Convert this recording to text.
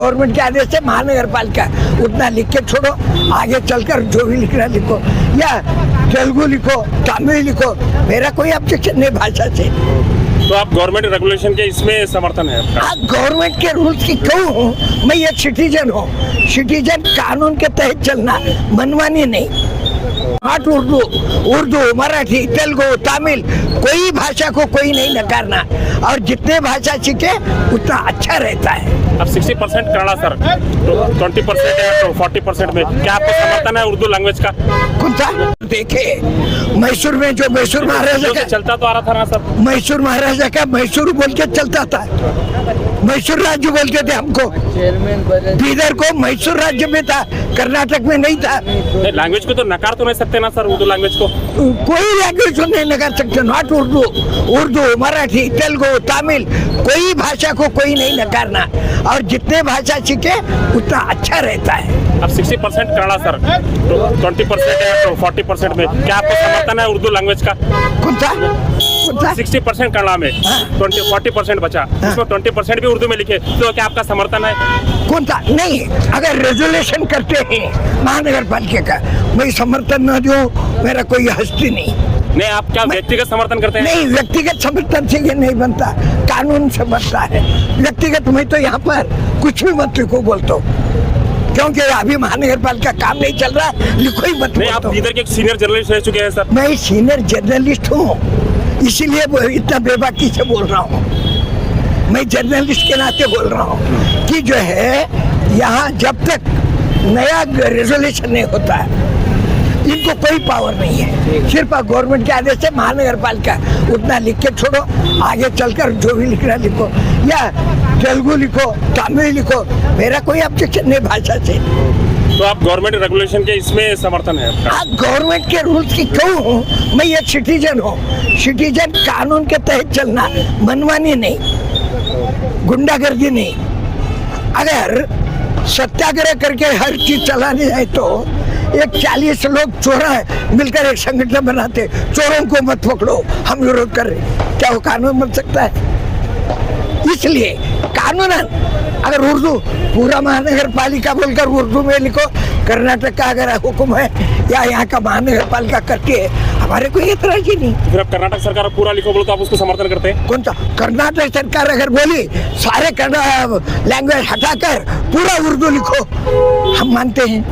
Government के आदेश से महानगर पालिका उतना लिख के छोड़ो, आगे चलकर जो भी लिखना लिखो, या तेलुगु लिखो, तमिल लिखो, मेरा कोई ऑब्जेक्शन नहीं भाषा से। तो आप गवर्नमेंट रेगुलेशन के इसमें समर्थन है आपका? आप गवर्नमेंट के रूल्स की क्यों हूँ? मैं एक सिटीजन हूँ, सिटीजन कानून के तहत चलना, मनमानी नहीं। नॉट उर्दू, मराठी, तेलुगु, तमिल, कोई भाषा को कोई नहीं नकारना, और जितने भाषा सीखे उतना अच्छा रहता है। अब 60% कन्नड़ा सर, तो 20% है, तो 40% में क्या आपको समर्थन है उर्दू लैंग्वेज का? कौन सा? देखे मैसूर में जो मैसूर महाराजा का चलता तो आ रहा था ना सर, मैसूर महाराजा का मैसूर बोल के चलता था, मैसूर राज्य बोलते थे हमको। बीदर को मैसूर राज्य में था, कर्नाटक में नहीं था। लैंग्वेज को तो नकार तो नहीं सकते ना सर, उर्दू लैंग्वेज को? कोई लैंग्वेज नहीं नकार सकते। नॉट उर्दू, मराठी, तेलुगु, तमिल, कोई भाषा को कोई नहीं नकारना, और जितने भाषा सीखे उतना अच्छा रहता है। अब 60% कन्नड़ा सर, तो 20% है, तो 40% में क्या आपको समर्थन है उर्दू लैंग्वेज का? कौन सा? 60% कन्नड़ा में, 40% बचा, उसमें 20% भी उर्दू में लिखे, तो क्या आपका समर्थन है? कौन सा? नहीं, अगर रेजोल्यूशन करते हैं महानगर पालिका का, मैं समर्थन न दूं, मेरा कोई हस्ती नहीं। नहीं, आप क्या व्यक्तिगत समर्थन करते हैं? नहीं, व्यक्तिगत समर्थन से ये नहीं बनता, कानून से बनता है। व्यक्तिगत मैं तो यहाँ पर कुछ भी मत लिखो बोलता हूँ, क्योंकि अभी महानगर पालिका काम नहीं चल रहा, लिखो ही मत। नहीं, आप इधर के एक सीनियर जर्नलिस्ट रह चुके हैं सर। मैं सीनियर जर्नलिस्ट हूँ, इसीलिए इतना बेबाकी से बोल रहा हूँ। मैं जर्नलिस्ट के नाते बोल रहा हूँ कि जो है यहाँ जब तक नया रेजोल्यूशन नहीं होता है, इनको कोई पावर नहीं है। सिर्फ गवर्नमेंट के आदेश से महानगर पालिका उतना लिख के छोड़ो, आगे चलकर जो भी लिखना लिखो, या तेलुगु लिखो, तमिल लिखो, मेरा कोई ऑब्जेक्शन नहीं भाषा से। तो आप गवर्नमेंट रेगुलेशन के इसमें समर्थन है आपका? आप गवर्नमेंट के रूल्स की क्यों हूँ? मैं एक सिटीजन हूँ, सिटीजन कानून के तहत चलना, मनमानी नहीं, गुंडागर्दी नहीं। अगर सत्याग्रह करके हर चीज चलाने जाए तो एक 40 लोग चोर मिलकर एक संगठन बनाते, चोरों को मत पकड़ो, हम विरोध कर रहे, क्या वो कानून बन सकता है? इसलिए कानूनन अगर उर्दू पूरा महानगर पालिका बोलकर उर्दू में लिखो, कर्नाटक का अगर हुक्म है या यहाँ का महानगर पालिका करती है, हमारे कोई एतराज ही नहीं। फिर आप कर्नाटक सरकार पूरा लिखो बोलो तो आप उसको समर्थन करते हैं? कौन सा? कर्नाटक सरकार अगर बोली सारे लैंग्वेज हटाकर पूरा उर्दू लिखो, हम मानते हैं।